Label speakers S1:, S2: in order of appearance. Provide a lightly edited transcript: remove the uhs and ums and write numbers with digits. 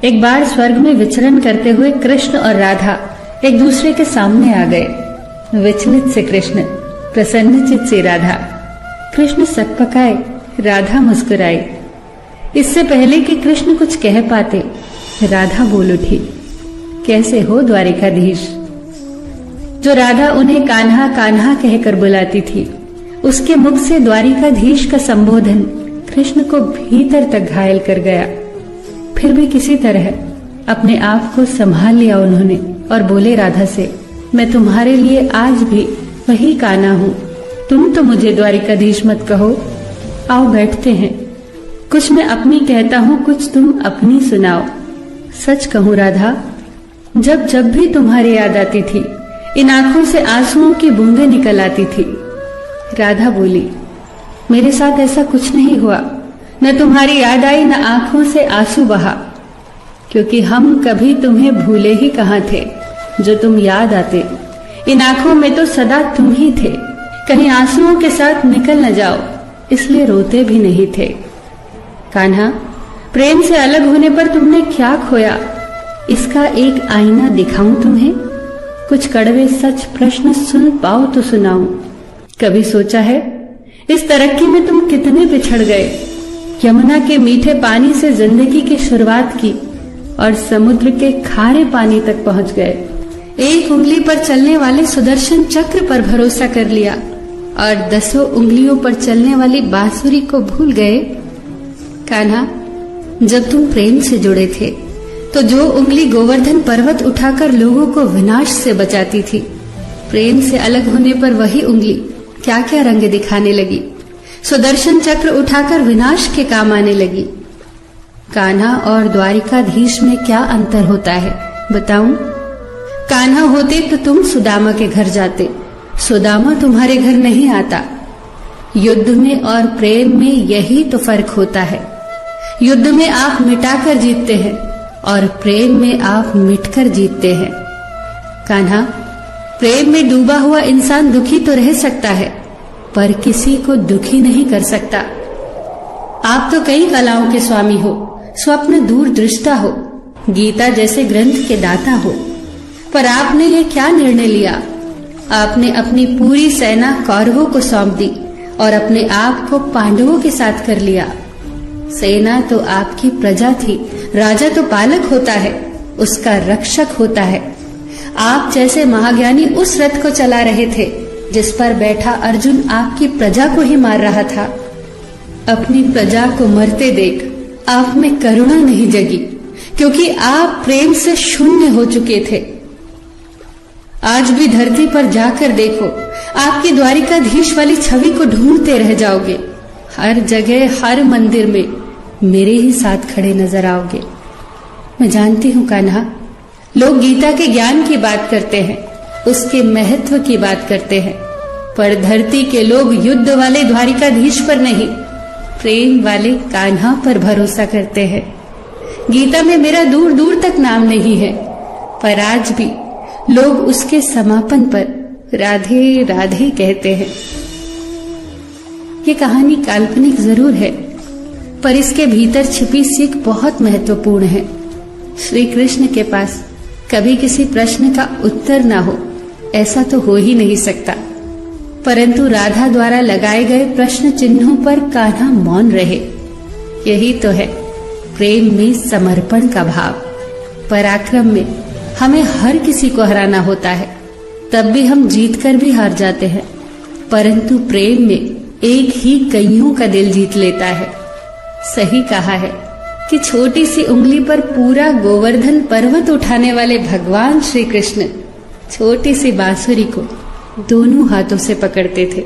S1: एक बार स्वर्ग में विचरण करते हुए कृष्ण और राधा एक दूसरे के सामने आ गए। विचलित से कृष्ण, प्रसन्नचित से राधा। कृष्ण सकपकाए, राधा मुस्कुराई। इससे पहले कि कृष्ण कुछ कह पाते, राधा बोल उठी, कैसे हो द्वारिकाधीश। जो राधा उन्हें कान्हा कान्हा कहकर बुलाती थी, उसके मुख से द्वारिकाधीश का संबोधन कृष्ण को भीतर तक घायल कर गया। फिर भी किसी तरह अपने आप को संभाल लिया उन्होंने और बोले राधा से, मैं तुम्हारे लिए आज भी वही कान्हा हूँ। तुम तो मुझे द्वारिकाधीश मत कहो। आओ बैठते हैं। कुछ मैं अपनी कहता हूँ, कुछ तुम अपनी सुनाओ। सच कहूँ राधा, जब जब भी तुम्हारी याद आती थी, इन आंखों से आंसुओं की बूंदें निकल आती थी। राधा बोली, मेरे साथ ऐसा कुछ नहीं हुआ। न तुम्हारी याद आई, न आंखों से आंसू बहा, क्योंकि हम कभी तुम्हें भूले ही कहाँ थे जो तुम याद आते। इन आंखों में तो सदा तुम ही थे, कहीं आंसुओं के साथ निकल न जाओ, इसलिए रोते भी नहीं थे। कान्हा, प्रेम से अलग होने पर तुमने क्या खोया, इसका एक आईना दिखाऊं तुम्हें। कुछ कड़वे सच प्रश्न सुन पाओ तो सुनाऊं। कभी सोचा है इस तरक्की में तुम कितने बिछड़ गए। यमुना के मीठे पानी से जिंदगी की शुरुआत की और समुद्र के खारे पानी तक पहुंच गए। एक उंगली पर चलने वाले सुदर्शन चक्र पर भरोसा कर लिया और 10 उंगलियों पर चलने वाली बांसुरी को भूल गए। कान्हा, जब तुम प्रेम से जुड़े थे तो जो उंगली गोवर्धन पर्वत उठाकर लोगों को विनाश से बचाती थी, प्रेम से अलग होने पर वही उंगली क्या क्या रंग दिखाने लगी। सुदर्शन चक्र उठाकर विनाश के काम आने लगी। कान्हा और द्वारिकाधीश में क्या अंतर होता है बताऊं? कान्हा होते तो तुम सुदामा के घर जाते, सुदामा तुम्हारे घर नहीं आता। युद्ध में और प्रेम में यही तो फर्क होता है। युद्ध में आप मिटाकर जीतते हैं और प्रेम में आप मिटकर जीतते हैं। कान्हा, प्रेम में डूबा हुआ इंसान दुखी तो रह सकता है, पर किसी को दुखी नहीं कर सकता। आप तो कई कलाओं के स्वामी हो, स्वप्न दूरदृष्टा हो, गीता जैसे ग्रंथ के दाता हो, पर आपने ये क्या निर्णय लिया? आपने अपनी पूरी सेना कौरवों को सौंप दी और अपने आप को पांडवों के साथ कर लिया। सेना तो आपकी प्रजा थी, राजा तो पालक होता है, उसका रक्षक होता है। आप जैसे महाज्ञानी उस रथ को चला रहे थे जिस पर बैठा अर्जुन आपकी प्रजा को ही मार रहा था। अपनी प्रजा को मरते देख आप में करुणा नहीं जगी, क्योंकि आप प्रेम से शून्य हो चुके थे। आज भी धरती पर जाकर देखो, आपकी द्वारिकाधीश वाली छवि को ढूंढते रह जाओगे। हर जगह, हर मंदिर में मेरे ही साथ खड़े नजर आओगे। मैं जानती हूँ कान्हा, लोग गीता के ज्ञान की बात करते हैं, उसके महत्व की बात करते हैं, पर धरती के लोग युद्ध वाले द्वारिकाधीश पर नहीं, प्रेम वाले कान्हा पर भरोसा करते हैं। गीता में मेरा दूर दूर तक नाम नहीं है, पर आज भी लोग उसके समापन पर राधे राधे कहते हैं। ये कहानी काल्पनिक जरूर है, पर इसके भीतर छिपी सीख बहुत महत्वपूर्ण है। श्री कृष्ण के पास कभी किसी प्रश्न का उत्तर ना हो, ऐसा तो हो ही नहीं सकता, परंतु राधा द्वारा लगाए गए प्रश्न चिन्हों पर कान्हा मौन रहे। यही तो है प्रेम में समर्पण का भाव। पराक्रम में हमें हर किसी को हराना होता है, तब भी हम जीतकर भी हार जाते हैं, परंतु प्रेम में एक ही कईयों का दिल जीत लेता है। सही कहा है कि छोटी सी उंगली पर पूरा गोवर्धन पर्वत उठाने वाले भगवान श्री कृष्ण छोटी सी बांसुरी को दोनों हाथों से पकड़ते थे।